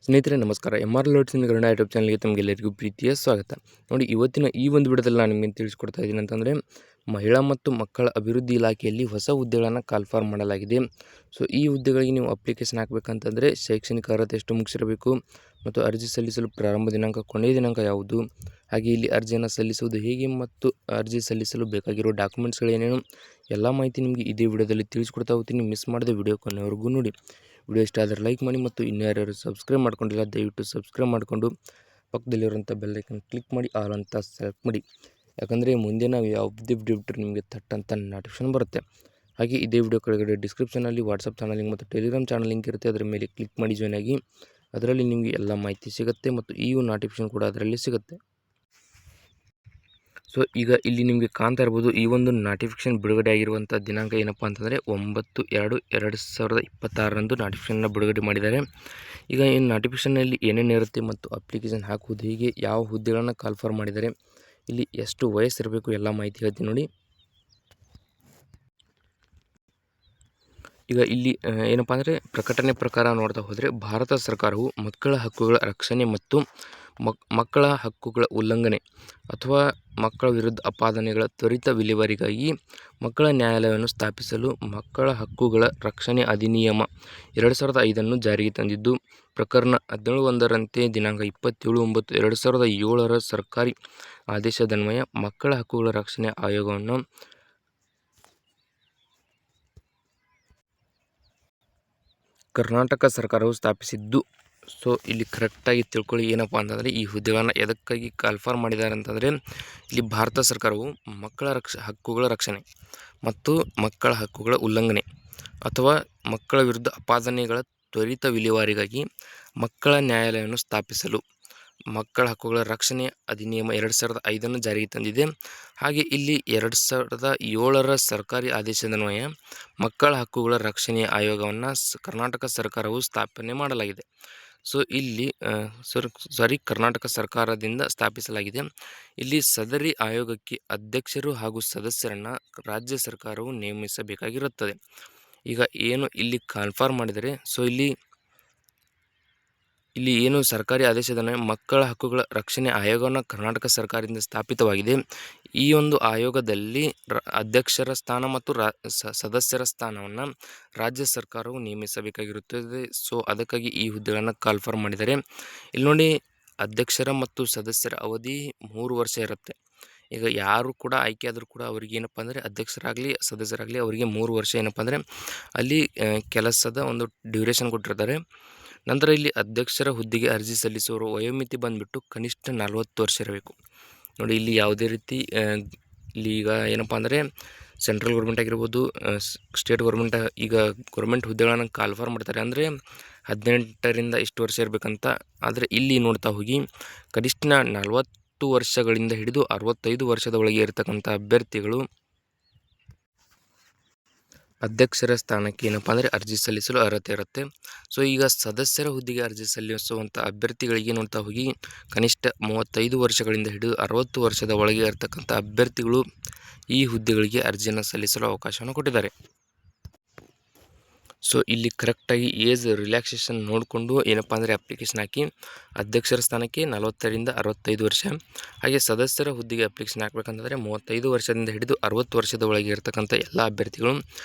ಸ್ನೇಹಿತರೆ ನಮಸ್ಕಾರ. MR ಲೋಟ್ಸಿನ Kannada YouTube ಚಾನಲ್ಗೆ ತಮಗೆಲ್ಲರಿಗೂ ಪ್ರೀತಿಯ ಸ್ವಾಗತ. ನೋಡಿ, ಇವತ್ತಿನ ಈ ಒಂದು ವಿಡಿಯೋದಲ್ಲಿ ನಾನು ನಿಮಗೆ ತಿಳಿಸ್ಕೊಡ್ತಾ ಇದ್ದೀನಿ ಅಂತಂದರೆ, ಮಹಿಳಾ ಮತ್ತು ಮಕ್ಕಳ ಅಭಿವೃದ್ಧಿ ಇಲಾಖೆಯಲ್ಲಿ ಹೊಸ ಹುದ್ದೆಗಳನ್ನು ಕಾಲ್ಫಾರ್ಮ್ ಮಾಡಲಾಗಿದೆ. ಸೊ ಈ ಹುದ್ದೆಗಳಿಗೆ ನೀವು ಅಪ್ಲಿಕೇಶನ್ ಹಾಕಬೇಕಂತಂದರೆ ಶೈಕ್ಷಣಿಕ ಅರ್ಹತೆ ಎಷ್ಟು ಮುಗಿಸಿರಬೇಕು ಮತ್ತು ಅರ್ಜಿ ಸಲ್ಲಿಸಲು ಪ್ರಾರಂಭ ದಿನಾಂಕ, ಕೊನೆಯ ದಿನಾಂಕ ಯಾವುದು, ಹಾಗೆ ಇಲ್ಲಿ ಅರ್ಜಿಯನ್ನು ಸಲ್ಲಿಸುವುದು ಹೇಗೆ ಮತ್ತು ಅರ್ಜಿ ಸಲ್ಲಿಸಲು ಬೇಕಾಗಿರೋ ಡಾಕ್ಯುಮೆಂಟ್ಸ್ಗಳೇನೇನು ಎಲ್ಲ ಮಾಹಿತಿ ನಿಮಗೆ ಇದೇ ವಿಡಿಯೋದಲ್ಲಿ ತಿಳಿಸ್ಕೊಡ್ತಾ ಹೋಗ್ತೀನಿ. ಮಿಸ್ ಮಾಡದೆ ವಿಡಿಯೋ ಕೊನೆವರೆಗೂ ನೋಡಿ. ವಿಡಿಯೋ ಇಷ್ಟ ಆದರೆ ಲೈಕ್ ಮಾಡಿ ಮತ್ತು ಇನ್ನೂ ಯಾರ್ಯಾರು ಸಬ್ಸ್ಕ್ರೈಬ್ ಮಾಡ್ಕೊಂಡಿಲ್ಲ ದಯವಿಟ್ಟು ಸಬ್ಸ್ಕ್ರೈಬ್ ಮಾಡಿಕೊಂಡು ಪಕ್ಕದಲ್ಲಿರುವಂಥ ಬೆಲ್ಲೈಕನ್ ಕ್ಲಿಕ್ ಮಾಡಿ ಆಲ್ ಅಂತ ಸೆಲೆಕ್ಟ್ ಮಾಡಿ. ಯಾಕಂದರೆ ಮುಂದೆ ನಾವು ಯಾವುದೇ ವಿಡಿಯೋ ಬಿಟ್ಟರೆ ನಿಮಗೆ ಥಟ್ಟಂತ ನೋಟಿಫಿಕೇಶನ್ ಬರುತ್ತೆ. ಹಾಗೆ ಇದೇ ವಿಡಿಯೋ ಕೆಳಗಡೆ ಡಿಸ್ಕ್ರಿಪ್ಷನಲ್ಲಿ ವಾಟ್ಸಪ್ ಚಾನಲ್ ಲಿಂಕ್ ಮತ್ತು ಟೆಲಿಗ್ರಾಮ್ ಚಾನಲ್ ಲಿಂಕ್ ಇರುತ್ತೆ. ಅದರ ಮೇಲೆ ಕ್ಲಿಕ್ ಮಾಡಿ ಜಾಯ್ನ್ ಆಗಿ. ಅದರಲ್ಲಿ ನಿಮಗೆ ಎಲ್ಲ ಮಾಹಿತಿ ಸಿಗುತ್ತೆ ಮತ್ತು ಈ ನೋಟಿಫಿಕೇಶನ್ ಕೂಡ ಅದರಲ್ಲಿ ಸಿಗುತ್ತೆ. ಸೊ ಈಗ ಇಲ್ಲಿ ನಿಮಗೆ ಕಾಣ್ತಾ ಇರ್ಬೋದು, ಈ ಒಂದು ನೋಟಿಫಿಕೇಶನ್ ಬಿಡುಗಡೆ ಆಗಿರುವಂಥ ದಿನಾಂಕ ಏನಪ್ಪ ಅಂತಂದರೆ 9/2/2026 ನೋಟಿಫಿಕೇಶನ್ನ ಬಿಡುಗಡೆ ಮಾಡಿದ್ದಾರೆ. ಈಗ ಈ ನೋಟಿಫಿಕೇಶನ್ನಲ್ಲಿ ಏನೇನು ಇರುತ್ತೆ ಮತ್ತು ಅಪ್ಲಿಕೇಶನ್ ಹಾಕುವುದು ಹೀಗೆ, ಯಾವ ಹುದ್ದೆಗಳನ್ನು ಕಾಲ್ಫಾರ್ಮ್ ಮಾಡಿದ್ದಾರೆ, ಇಲ್ಲಿ ಎಷ್ಟು ವಯಸ್ಸಿರಬೇಕು ಎಲ್ಲ ಮಾಹಿತಿ ಹೇಳ್ತೀನಿ ನೋಡಿ. ಈಗ ಇಲ್ಲಿ ಏನಪ್ಪ ಅಂದರೆ ಪ್ರಕಟಣೆ ಪ್ರಕಾರ ನೋಡ್ತಾ ಹೋದರೆ, ಭಾರತ ಸರ್ಕಾರವು ಮಕ್ಕಳ ಹಕ್ಕುಗಳ ರಕ್ಷಣೆ ಮತ್ತು ಮಕ್ಕಳ ಹಕ್ಕುಗಳ ಉಲ್ಲಂಘನೆ ಅಥವಾ ಮಕ್ಕಳ ವಿರುದ್ಧ ಅಪಾದನೆಗಳ ತ್ವರಿತ ವಿಲೇವಾರಿಗಾಗಿ ಮಕ್ಕಳ ನ್ಯಾಯಾಲಯವನ್ನು ಸ್ಥಾಪಿಸಲು ಮಕ್ಕಳ ಹಕ್ಕುಗಳ ರಕ್ಷಣೆ ಅಧಿನಿಯಮ 2005 ಜಾರಿಗೆ ತಂದಿದ್ದು, ಪ್ರಕರಣ 17(1) ದಿನಾಂಕ 27/9/2007 ಸರ್ಕಾರಿ ಆದೇಶದನ್ವಯ ಮಕ್ಕಳ ಹಕ್ಕುಗಳ ರಕ್ಷಣೆ ಆಯೋಗವನ್ನು ಕರ್ನಾಟಕ ಸರ್ಕಾರವು ಸ್ಥಾಪಿಸಿದ್ದು. ಸೊ ಇಲ್ಲಿ ಕರೆಕ್ಟಾಗಿ ತಿಳ್ಕೊಳ್ಳಿ, ಏನಪ್ಪ ಅಂತಂದರೆ ಈ ಹುದ್ದೆಗಳನ್ನು ಎದಕ್ಕಾಗಿ ಕಾಲ್ಫಾರ್ಮ್ ಮಾಡಿದ್ದಾರೆ ಅಂತಂದರೆ, ಇಲ್ಲಿ ಭಾರತ ಸರ್ಕಾರವು ಮಕ್ಕಳ ಹಕ್ಕುಗಳ ರಕ್ಷಣೆ ಮತ್ತು ಮಕ್ಕಳ ಹಕ್ಕುಗಳ ಉಲ್ಲಂಘನೆ ಅಥವಾ ಮಕ್ಕಳ ವಿರುದ್ಧ ಅಪಾದನೆಗಳ ತ್ವರಿತ ವಿಲೇವಾರಿಗಾಗಿ ಮಕ್ಕಳ ನ್ಯಾಯಾಲಯವನ್ನು ಸ್ಥಾಪಿಸಲು ಮಕ್ಕಳ ಹಕ್ಕುಗಳ ರಕ್ಷಣೆ ಅಧಿನಿಯಮ 2005 ಜಾರಿಗೆ ತಂದಿದೆ. ಹಾಗೆ ಇಲ್ಲಿ 2007 ಸರ್ಕಾರಿ ಆದೇಶದನ್ವಯ ಮಕ್ಕಳ ಹಕ್ಕುಗಳ ರಕ್ಷಣೆ ಆಯೋಗವನ್ನು ಕರ್ನಾಟಕ ಸರ್ಕಾರವು ಸ್ಥಾಪನೆ ಮಾಡಲಾಗಿದೆ. ಸೊ ಇಲ್ಲಿ ಕರ್ನಾಟಕ ಸರ್ಕಾರದಿಂದ ಸ್ಥಾಪಿಸಲಾಗಿದೆ. ಇಲ್ಲಿ ಸದರಿ ಆಯೋಗಕ್ಕೆ ಅಧ್ಯಕ್ಷರು ಹಾಗೂ ಸದಸ್ಯರನ್ನು ರಾಜ್ಯ ಸರ್ಕಾರವು ನೇಮಿಸಬೇಕಾಗಿರುತ್ತದೆ. ಈಗ ಏನು ಇಲ್ಲಿ ಕಾಲ್ಫಾರ್ಮ್ ಮಾಡಿದರೆ, ಸೊ ಇಲ್ಲಿ ಏನು ಸರ್ಕಾರಿ ಆದೇಶದ ಮಕ್ಕಳ ಹಕ್ಕುಗಳ ರಕ್ಷಣೆ ಆಯೋಗವನ್ನು ಕರ್ನಾಟಕ ಸರ್ಕಾರದಿಂದ ಸ್ಥಾಪಿತವಾಗಿದೆ. ಈ ಒಂದು ಆಯೋಗದಲ್ಲಿ ಅಧ್ಯಕ್ಷರ ಸ್ಥಾನ ಮತ್ತು ಸದಸ್ಯರ ಸ್ಥಾನವನ್ನು ರಾಜ್ಯ ಸರ್ಕಾರವು ನೇಮಿಸಬೇಕಾಗಿರುತ್ತದೆ. ಸೊ ಅದಕ್ಕಾಗಿ ಈ ಹುದ್ದೆಗಳನ್ನು ಕಾಲ್ಫಾರ್ಮ್ ಮಾಡಿದ್ದಾರೆ. ಇಲ್ಲಿ ನೋಡಿ, ಅಧ್ಯಕ್ಷರ ಮತ್ತು ಸದಸ್ಯರ ಅವಧಿ 3 ವರ್ಷ ಇರುತ್ತೆ. ಈಗ ಯಾರು ಕೂಡ ಆಯ್ಕೆ ಆದರೂ ಕೂಡ ಅವರಿಗೆ ಏನಪ್ಪ ಅಂದರೆ ಅಧ್ಯಕ್ಷರಾಗಲಿ ಸದಸ್ಯರಾಗಲಿ ಅವರಿಗೆ 3 ವರ್ಷ ಏನಪ್ಪ ಅಂದರೆ ಅಲ್ಲಿ ಕೆಲಸದ ಒಂದು ಡ್ಯೂರೇಷನ್ ಕೊಟ್ಟಿರ್ತಾರೆ. ನಂತರ ಇಲ್ಲಿ ಅಧ್ಯಕ್ಷರ ಹುದ್ದೆಗೆ ಅರ್ಜಿ ಸಲ್ಲಿಸುವವರು ವಯೋಮಿತಿ ಬಂದುಬಿಟ್ಟು ಕನಿಷ್ಠ 40 ವರ್ಷ ಇರಬೇಕು. ನೋಡಿ, ಇಲ್ಲಿ ಯಾವುದೇ ರೀತಿ ಇಲ್ಲಿ ಈಗ ಏನಪ್ಪ ಅಂದರೆ ಸೆಂಟ್ರಲ್ ಗೌರ್ಮೆಂಟ್ ಆಗಿರ್ಬೋದು, ಸ್ಟೇಟ್ ಗೌರ್ಮೆಂಟ್, ಈಗ ಗೌರ್ಮೆಂಟ್ ಹುದ್ದೆಗಳನ್ನು ಕಾಲ್ಫಾರ್ಮ್ ಮಾಡ್ತಾರೆ ಅಂದರೆ 18ರಿಂದ ಇಷ್ಟು ವರ್ಷ ಇರಬೇಕಂತ. ಆದರೆ ಇಲ್ಲಿ ನೋಡ್ತಾ ಹೋಗಿ ಕನಿಷ್ಠ 40 ವರ್ಷಗಳಿಂದ ಹಿಡಿದು 65 ವರ್ಷದ ಒಳಗೆ ಇರತಕ್ಕಂಥ ಅಭ್ಯರ್ಥಿಗಳು ಅಧ್ಯಕ್ಷರ ಸ್ಥಾನಕ್ಕೆ ಏನಪ್ಪ ಅಂದರೆ ಅರ್ಜಿ ಸಲ್ಲಿಸಲು ಅರ್ಹತೆ ಇರುತ್ತೆ. ಸೊ ಈಗ ಸದಸ್ಯರ ಹುದ್ದೆಗೆ ಅರ್ಜಿ ಸಲ್ಲಿಸುವಂಥ ಅಭ್ಯರ್ಥಿಗಳಿಗೆ ನೋಡ್ತಾ ಹೋಗಿ ಕನಿಷ್ಠ 35 ವರ್ಷಗಳಿಂದ ಹಿಡಿದು 60 ವರ್ಷದ ಒಳಗೆ ಇರತಕ್ಕಂಥ ಅಭ್ಯರ್ಥಿಗಳು ಈ ಹುದ್ದೆಗಳಿಗೆ ಅರ್ಜಿಯನ್ನು ಸಲ್ಲಿಸಲು ಅವಕಾಶವನ್ನು ಕೊಟ್ಟಿದ್ದಾರೆ. ಸೊ ಇಲ್ಲಿ ಕರೆಕ್ಟಾಗಿ ಏಜ್ ರಿಲ್ಯಾಕ್ಸೇಷನ್ ನೋಡಿಕೊಂಡು ಏನಪ್ಪ ಅಂದರೆ ಅಪ್ಲಿಕೇಶನ್ ಹಾಕಿ ಅಧ್ಯಕ್ಷರ ಸ್ಥಾನಕ್ಕೆ 40ರಿಂದ 65 ವರ್ಷ, ಹಾಗೆ ಸದಸ್ಯರ ಹುದ್ದೆಗೆ ಅಪ್ಲಿಕೇಶನ್ ಹಾಕಬೇಕಂತಂದರೆ 35 ವರ್ಷದಿಂದ ಹಿಡಿದು 60 ವರ್ಷದ ಒಳಗೆ ಇರತಕ್ಕಂಥ ಎಲ್ಲ ಅಭ್ಯರ್ಥಿಗಳು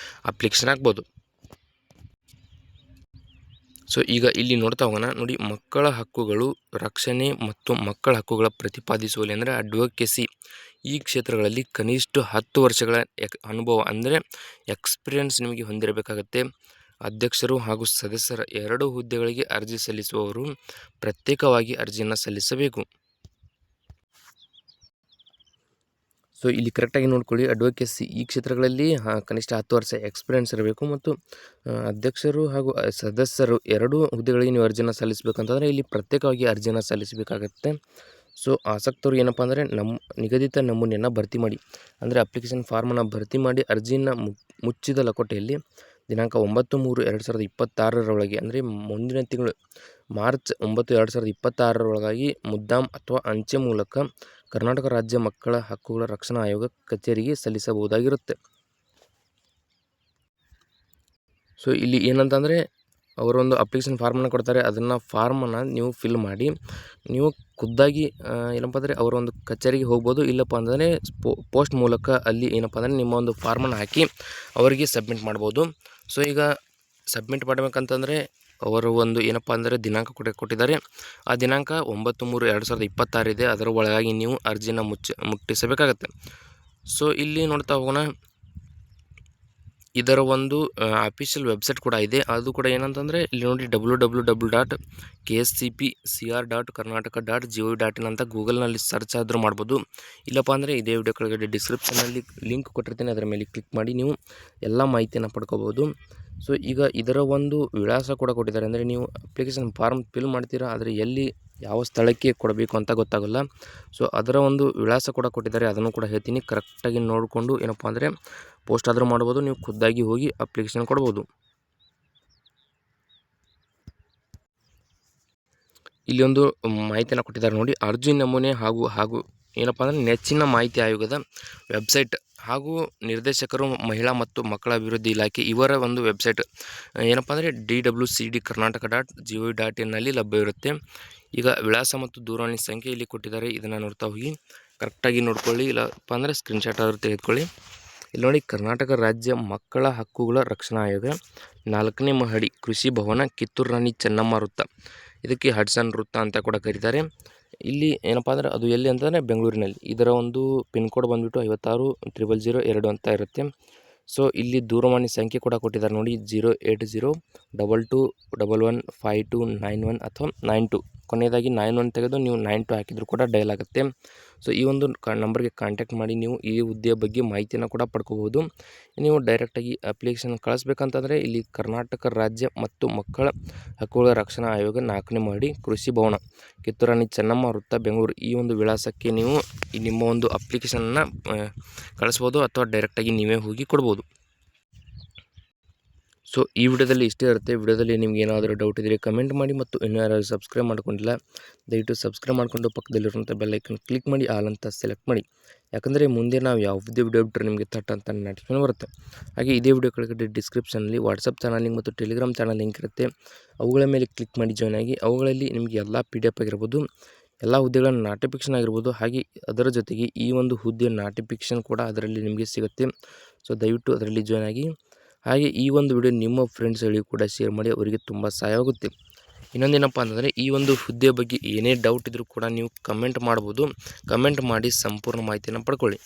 ಅಪ್ಲಿಕೇಶನ್ ಹಾಕ್ಬೋದು. ಸೊ ಈಗ ಇಲ್ಲಿ ನೋಡ್ತಾ ಹೋಗೋಣ. ನೋಡಿ, ಮಕ್ಕಳ ಹಕ್ಕುಗಳು ರಕ್ಷಣೆ ಮತ್ತು ಮಕ್ಕಳ ಹಕ್ಕುಗಳ ಪ್ರತಿಪಾದಿಸುವಲ್ಲಿ ಅಂದರೆ ಅಡ್ವೊಕೇಸಿ ಈ ಕ್ಷೇತ್ರಗಳಲ್ಲಿ ಕನಿಷ್ಠ 10 ವರ್ಷಗಳ ಅನುಭವ ಅಂದರೆ ಎಕ್ಸ್ಪೀರಿಯನ್ಸ್ ನಿಮಗೆ ಹೊಂದಿರಬೇಕಾಗತ್ತೆ. ಅಧ್ಯಕ್ಷರು ಹಾಗೂ ಸದಸ್ಯರ 2 ಹುದ್ದೆಗಳಿಗೆ ಅರ್ಜಿ ಸಲ್ಲಿಸುವವರು ಪ್ರತ್ಯೇಕವಾಗಿ ಅರ್ಜಿಯನ್ನು ಸಲ್ಲಿಸಬೇಕು. ಸೊ ಇಲ್ಲಿ ಕರೆಕ್ಟಾಗಿ ನೋಡ್ಕೊಳ್ಳಿ, ಅಡ್ವೊಕೇಸಿ ಈ ಕ್ಷೇತ್ರಗಳಲ್ಲಿ ಕನಿಷ್ಠ 10 ವರ್ಷ ಎಕ್ಸ್ಪೀರಿಯನ್ಸ್ ಇರಬೇಕು ಮತ್ತು ಅಧ್ಯಕ್ಷರು ಹಾಗೂ ಸದಸ್ಯರು 2 ಹುದ್ದೆಗಳಿಗೆ ನೀವು ಅರ್ಜಿಯನ್ನು ಸಲ್ಲಿಸಬೇಕಂತಂದರೆ ಇಲ್ಲಿ ಪ್ರತ್ಯೇಕವಾಗಿ ಅರ್ಜಿಯನ್ನು ಸಲ್ಲಿಸಬೇಕಾಗತ್ತೆ. ಸೊ ಆಸಕ್ತರು ಏನಪ್ಪ ಅಂದರೆ ನಿಗದಿತ ನಮೂನೆಯನ್ನು ಭರ್ತಿ ಮಾಡಿ, ಅಂದರೆ ಅಪ್ಲಿಕೇಶನ್ ಫಾರ್ಮನ್ನು ಭರ್ತಿ ಮಾಡಿ ಅರ್ಜಿಯನ್ನು ಮುಚ್ಚಿದ ಲಕೋಟೆಯಲ್ಲಿ ದಿನಾಂಕ 9/3/2026 ಅಂದರೆ ಮುಂದಿನ ತಿಂಗಳು ಮಾರ್ಚ್ 9, 2026 ಮುದ್ದಾಮ್ ಅಥವಾ ಅಂಚೆ ಮೂಲಕ ಕರ್ನಾಟಕ ರಾಜ್ಯ ಮಕ್ಕಳ ಹಕ್ಕುಗಳ ರಕ್ಷಣಾ ಆಯೋಗ ಕಚೇರಿಗೆ ಸಲ್ಲಿಸಬಹುದಾಗಿರುತ್ತೆ. ಸೊ ಇಲ್ಲಿ ಏನಂತಂದರೆ ಅವರೊಂದು ಅಪ್ಲಿಕೇಶನ್ ಫಾರ್ಮನ್ನು ಕೊಡ್ತಾರೆ. ಅದನ್ನು ಫಾರ್ಮನ್ನು ನೀವು ಫಿಲ್ ಮಾಡಿ ನೀವು ಖುದ್ದಾಗಿ ಏನಪ್ಪ ಅಂದರೆ ಅವರ ಒಂದು ಕಚೇರಿಗೆ ಹೋಗ್ಬೋದು. ಇಲ್ಲಪ್ಪ ಅಂದರೆ ಪೋಸ್ಟ್ ಮೂಲಕ ಅಲ್ಲಿ ಏನಪ್ಪ ಅಂದರೆ ನಿಮ್ಮ ಒಂದು ಫಾರ್ಮನ್ನು ಹಾಕಿ ಅವರಿಗೆ ಸಬ್ಮಿಟ್ ಮಾಡ್ಬೋದು. ಸೊ ಈಗ ಸಬ್ಮಿಟ್ ಮಾಡಬೇಕಂತಂದರೆ ಅವರು ಒಂದು ಏನಪ್ಪ ಅಂದರೆ ದಿನಾಂಕ ಕೊಟ್ಟಿದ್ದಾರೆ. ಆ ದಿನಾಂಕ 9/3/2026 ಇದೆ. ಅದರ ಒಳಗಾಗಿ ನೀವು ಅರ್ಜಿನ ಮುಟ್ಟಿಸಬೇಕಾಗತ್ತೆ. ಸೊ ಇಲ್ಲಿ ನೋಡ್ತಾ ಹೋಗೋಣ, ಇದರ ಒಂದು ಅಫಿಷಿಯಲ್ ವೆಬ್ಸೈಟ್ ಕೂಡ ಇದೆ. ಅದು ಕೂಡ ಏನಂತಂದರೆ ಇಲ್ಲಿ ನೋಡಿ www.kscpcr.karnataka.gov.in ಅಂತ ಗೂಗಲ್ನಲ್ಲಿ ಸರ್ಚ್ ಆದರೂ ಮಾಡ್ಬೋದು. ಇಲ್ಲಪ್ಪ ಅಂದರೆ ಇದೇ ವಿಡಿಯೋ ಕೆಳಗಡೆ ಡಿಸ್ಕ್ರಿಪ್ಷನಲ್ಲಿ ಲಿಂಕ್ ಕೊಟ್ಟಿರ್ತೀನಿ, ಅದರ ಮೇಲೆ ಕ್ಲಿಕ್ ಮಾಡಿ ನೀವು ಎಲ್ಲ ಮಾಹಿತಿಯನ್ನು ಪಡ್ಕೋಬೋದು. ಸೊ ಈಗ ಇದರ ಒಂದು ವಿಳಾಸ ಕೂಡ ಕೊಟ್ಟಿದ್ದಾರೆ. ಅಂದರೆ ನೀವು ಅಪ್ಲಿಕೇಶನ್ ಫಾರ್ಮ್ ಫಿಲ್ ಮಾಡ್ತೀರಾ, ಆದರೆ ಎಲ್ಲಿ ಯಾವ ಸ್ಥಳಕ್ಕೆ ಕೊಡಬೇಕು ಅಂತ ಗೊತ್ತಾಗಲ್ಲ. ಸೊ ಅದರ ಒಂದು ವಿಳಾಸ ಕೂಡ ಕೊಟ್ಟಿದ್ದಾರೆ, ಅದನ್ನು ಕೂಡ ಹೇಳ್ತೀನಿ. ಕರೆಕ್ಟಾಗಿ ನೋಡಿಕೊಂಡು ಏನಪ್ಪ ಅಂದರೆ ಪೋಸ್ಟ್ ಆದರೂ ಮಾಡ್ಬೋದು, ನೀವು ಖುದ್ದಾಗಿ ಹೋಗಿ ಅಪ್ಲಿಕೇಶನ್ ಕೊಡ್ಬೋದು. ಇಲ್ಲಿ ಒಂದು ಮಾಹಿತಿಯನ್ನು ಕೊಟ್ಟಿದ್ದಾರೆ ನೋಡಿ, ಅರ್ಜಿ ನಮೂನೆ ಹಾಗೂ ಏನಪ್ಪ ಅಂದರೆ ನೆಚ್ಚಿನ ಮಾಹಿತಿ ಆಯೋಗದ ವೆಬ್ಸೈಟ್ ಹಾಗೂ ನಿರ್ದೇಶಕರು ಮಹಿಳಾ ಮತ್ತು ಮಕ್ಕಳ ಅಭಿವೃದ್ಧಿ ಇಲಾಖೆ ಇವರ ಒಂದು ವೆಬ್ಸೈಟ್ ಏನಪ್ಪ ಅಂದರೆ www.karnataka.gov.in ನಲ್ಲಿ ಲಭ್ಯವಿರುತ್ತೆ. ಈಗ ವಿಳಾಸ ಮತ್ತು ದೂರವಾಣಿ ಸಂಖ್ಯೆ ಇಲ್ಲಿ ಕೊಟ್ಟಿದ್ದಾರೆ, ಇದನ್ನು ನೋಡ್ತಾ ಹೋಗಿ ಕರೆಕ್ಟಾಗಿ ನೋಡ್ಕೊಳ್ಳಿ. ಇಲ್ಲಪ್ಪ ಅಂದರೆ ಸ್ಕ್ರೀನ್ಶಾಟ್ ಆದರೂ ತೆಗೆದುಕೊಳ್ಳಿ. ಇಲ್ಲಿ ನೋಡಿ, ಕರ್ನಾಟಕ ರಾಜ್ಯ ಮಕ್ಕಳ ಹಕ್ಕುಗಳ ರಕ್ಷಣಾ ಆಯೋಗ, 4ನೇ ಮಹಡಿ, ಕೃಷಿ ಭವನ, ಕಿತ್ತೂರು ರಾಣಿ ಚೆನ್ನಮ್ಮ ವೃತ್ತ, ಇದಕ್ಕೆ ಹಡ್ಸನ್ ವೃತ್ತ ಅಂತ ಕೂಡ ಕರೀತಾರೆ. ಇಲ್ಲಿ ಏನಪ್ಪ ಅಂದರೆ ಅದು ಎಲ್ಲಿ ಅಂತಂದರೆ ಬೆಂಗಳೂರಿನಲ್ಲಿ. ಇದರ ಒಂದು ಪಿನ್ ಕೋಡ್ ಬಂದುಬಿಟ್ಟು 560002 ಅಂತ ಇರುತ್ತೆ. ಸೊ ಇಲ್ಲಿ ದೂರವಾಣಿ ಸಂಖ್ಯೆ ಕೂಡ ಕೊಟ್ಟಿದ್ದಾರೆ ನೋಡಿ, 08022115291 ಅಥವಾ 92, ಕೊನೆಯದಾಗಿ 91 ತೆಗೆದು ನೀವು 92 ಹಾಕಿದರೂ ಕೂಡ ಡಯಲ್ ಆಗುತ್ತೆ. ಸೊ ಈ ಒಂದು ನಂಬರ್ಗೆ ಕಾಂಟ್ಯಾಕ್ಟ್ ಮಾಡಿ ನೀವು ಈ ಹುದ್ದೆಯ ಬಗ್ಗೆ ಮಾಹಿತಿಯನ್ನು ಕೂಡ ಪಡ್ಕೋಬೋದು. ನೀವು ಡೈರೆಕ್ಟಾಗಿ ಅಪ್ಲಿಕೇಶನ್ ಕಳಿಸ್ಬೇಕಂತಂದರೆ ಇಲ್ಲಿ ಕರ್ನಾಟಕ ರಾಜ್ಯ ಮತ್ತು ಮಕ್ಕಳ ಹಕ್ಕುಗಳ ರಕ್ಷಣಾ ಆಯೋಗ, 4ನೇ ಮಹಡಿ, ಕೃಷಿ ಭವನ, ಕಿತ್ತೂರು ರಾಣಿ ಚೆನ್ನಮ್ಮ ವೃತ್ತ, ಬೆಂಗಳೂರು, ಈ ಒಂದು ವಿಳಾಸಕ್ಕೆ ನೀವು ನಿಮ್ಮ ಒಂದು ಅಪ್ಲಿಕೇಶನನ್ನು ಕಳಿಸ್ಬೋದು ಅಥವಾ ಡೈರೆಕ್ಟಾಗಿ ನೀವೇ ಹೋಗಿ ಕೊಡ್ಬೋದು. ಸೊ ಈ ವಿಡಿಯೋದಲ್ಲಿ ಇಷ್ಟೇ ಇರುತ್ತೆ. ವಿಡಿಯೋದಲ್ಲಿ ನಿಮ್ಗೆ ಏನಾದರೂ ಡೌಟ್ ಇದ್ದರೆ ಕಮೆಂಟ್ ಮಾಡಿ, ಮತ್ತು ಇನ್ನೂ ಯಾರು ಸಬ್ಸ್ಕ್ರೈಬ್ ಮಾಡ್ಕೊಂಡಿಲ್ಲ ದಯವಿಟ್ಟು ಸಬ್ಸ್ಕ್ರೈಬ್ ಮಾಡಿಕೊಂಡು ಪಕ್ಕದಲ್ಲಿರುವಂಥ ಬೆಲ್ಲೈಕನ್ ಕ್ಲಿಕ್ ಮಾಡಿ, ಆಲ್ ಅಂತ ಸೆಲೆಕ್ಟ್ ಮಾಡಿ. ಯಾಕಂದರೆ ಮುಂದೆ ನಾವು ಯಾವುದೇ ವಿಡಿಯೋ ಬಿಟ್ಟರೆ ನಿಮಗೆ ತಟ್ ಅಂತ ನೋಟಿಫಿಕೇಶನ್ ಬರುತ್ತೆ. ಹಾಗೆ ಇದೇ ವಿಡಿಯೋ ಕೆಳಗಡೆ ಡಿಸ್ಕ್ರಿಪ್ಷನಲ್ಲಿ ವಾಟ್ಸಪ್ ಚಾನಲ್ ಲಿಂಕ್ ಮತ್ತು ಟೆಲಿಗ್ರಾಮ್ ಚಾನಲ್ ಲಿಂಕ್ ಇರುತ್ತೆ. ಅವುಗಳ ಮೇಲೆ ಕ್ಲಿಕ್ ಮಾಡಿ ಜಾಯ್ನ್ ಆಗಿ. ಅವುಗಳಲ್ಲಿ ನಿಮಗೆ ಎಲ್ಲ PDF ಆಗಿರ್ಬೋದು, ಎಲ್ಲ ಹುದ್ದೆಗಳ ನೋಟಿಫಿಕೇಶನ್ ಆಗಿರ್ಬೋದು, ಹಾಗೆ ಅದರ ಜೊತೆಗೆ ಈ ಒಂದು ಹುದ್ದೆ ನೋಟಿಫಿಕೇಶನ್ ಕೂಡ ಅದರಲ್ಲಿ ನಿಮಗೆ ಸಿಗುತ್ತೆ. ಸೊ ದಯವಿಟ್ಟು ಅದರಲ್ಲಿ ಜಾಯ್ನ್ ಆಗಿ. ಹಾಗೆ ಈ ಒಂದು ವಿಡಿಯೋ ನಿಮ್ಮ ಫ್ರೆಂಡ್ಸ್ಗಳಿಗೆ ಕೂಡ ಶೇರ್ ಮಾಡಿ, ಅವರಿಗೆ ತುಂಬ ಸಹಾಯವಾಗುತ್ತೆ. ಇನ್ನೊಂದೇನಪ್ಪ ಅಂತಂದರೆ ಈ ಒಂದು ಹುದ್ದೆ ಬಗ್ಗೆ ಏನೇ ಡೌಟ್ ಇದ್ದರೂ ಕೂಡ ನೀವು ಕಮೆಂಟ್ ಮಾಡ್ಬೋದು. ಕಮೆಂಟ್ ಮಾಡಿ ಸಂಪೂರ್ಣ ಮಾಹಿತಿಯನ್ನು ಪಡ್ಕೊಳ್ಳಿ.